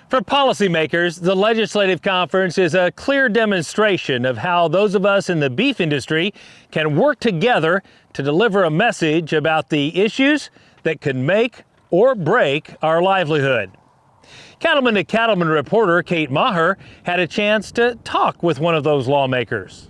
For policymakers, the Legislative Conference is a clear demonstration of how those of us in the beef industry can work together to deliver a message about the issues that can make or break our livelihood. Cattleman to Cattleman reporter Kate Maher had a chance to talk with one of those lawmakers.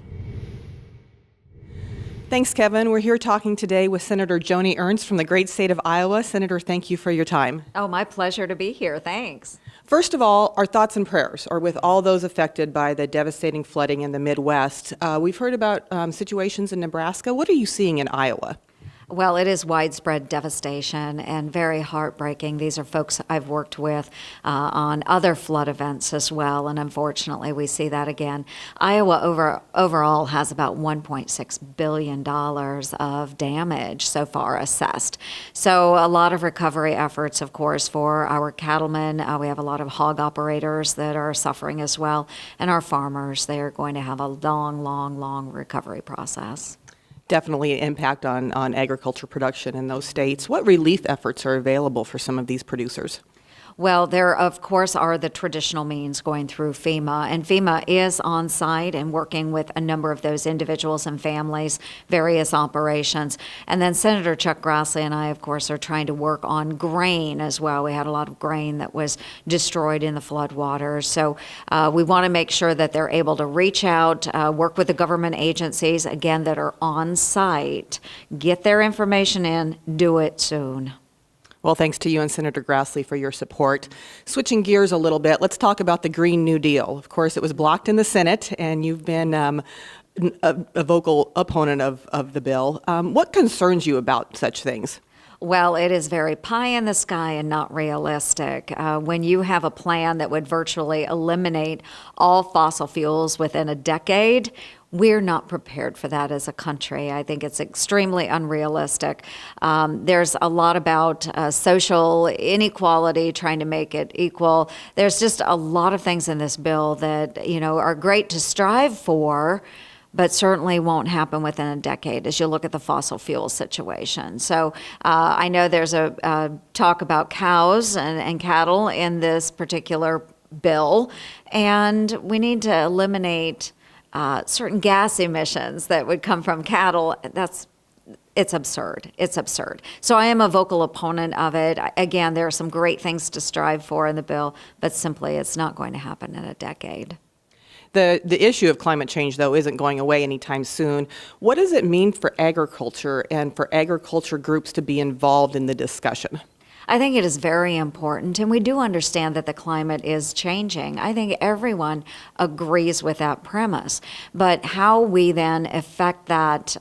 Thanks, Kevin. We're here talking today with Senator Joni Ernst from the great state of Iowa. Senator, thank you for your time. Oh, my pleasure to be here. Thanks. First of all, our thoughts and prayers are with all those affected by the devastating flooding in the Midwest. We've heard about situations in Nebraska. What are you seeing in Iowa? Well, it is widespread devastation and very heartbreaking. These are folks I've worked with on other flood events as well, and unfortunately we see that again. Iowa overall has about $1.6 billion of damage so far assessed. So a lot of recovery efforts, of course, for our cattlemen. We have a lot of hog operators that are suffering as well, and our farmers, they are going to have a long recovery process. Definitely an impact on agriculture production in those states. What relief efforts are available for some of these producers? Well, there, of course, are the traditional means going through FEMA, and FEMA is on site and working with a number of those individuals and families, various operations. And then Senator Chuck Grassley and I, of course, are trying to work on grain as well. We had a lot of grain that was destroyed in the floodwaters. So we want to make sure that they're able to reach out, work with the government agencies, again, that are on site, get their information in, do it soon. Well, thanks to you and Senator Grassley for your support. Switching gears a little bit, let's talk about the Green New Deal. Of course, it was blocked in the Senate, and you've been a vocal opponent of the bill. What concerns you about such things? Well, it is very pie in the sky and not realistic. When you have a plan that would virtually eliminate all fossil fuels within a decade, we're not prepared for that as a country. I think it's extremely unrealistic. There's a lot about social inequality, trying to make it equal. There's just a lot of things in this bill that, are great to strive for, but certainly won't happen within a decade as you look at the fossil fuel situation. So I know there's a talk about cows and cattle in this particular bill, and we need to eliminate certain gas emissions that would come from cattle. It's absurd. It's absurd. So I am a vocal opponent of it. Again, there are some great things to strive for in the bill, but simply it's not going to happen in a decade. The issue of climate change, though, isn't going away anytime soon. What does it mean for agriculture and for agriculture groups to be involved in the discussion? I think it is very important, and we do understand that the climate is changing. I think everyone agrees with that premise, but how we then affect that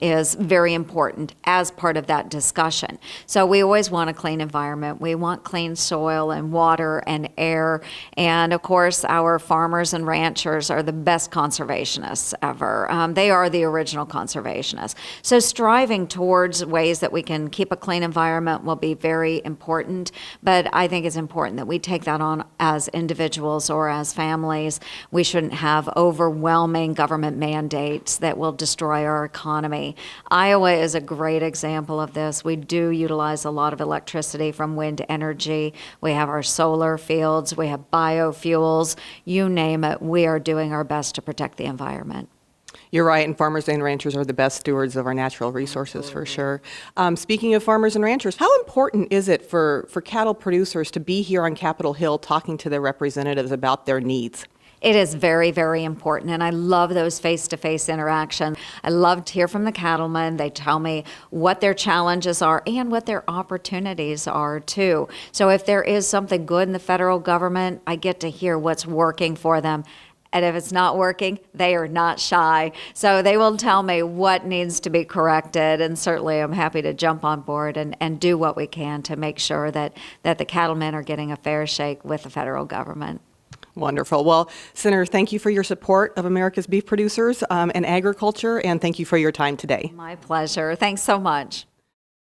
is very important as part of that discussion. So we always want a clean environment. We want clean soil and water and air, and of course our farmers and ranchers are the best conservationists ever. They are the original conservationists. So striving towards ways that we can keep a clean environment will be very important, but I think it's important that we take that on as individuals or as families. We shouldn't have overwhelming government mandates that will destroy our economy. Iowa is a great example of this. We do utilize a lot of electricity from wind energy. We have our solar fields, we have biofuels, you name it. We are doing our best to protect the environment. You're right, and farmers and ranchers are the best stewards of our natural resources, for sure. Speaking of farmers and ranchers, how important is it for cattle producers to be here on Capitol Hill talking to their representatives about their needs? It is very, very important, and I love those face-to-face interactions. I love to hear from the cattlemen. They tell me what their challenges are and what their opportunities are, too. So if there is something good in the federal government, I get to hear what's working for them. And if it's not working, they are not shy. So they will tell me what needs to be corrected. And certainly I'm happy to jump on board and do what we can to make sure that the cattlemen are getting a fair shake with the federal government. Wonderful. Well, Senator, thank you for your support of America's beef producers and agriculture, and thank you for your time today. My pleasure. Thanks so much.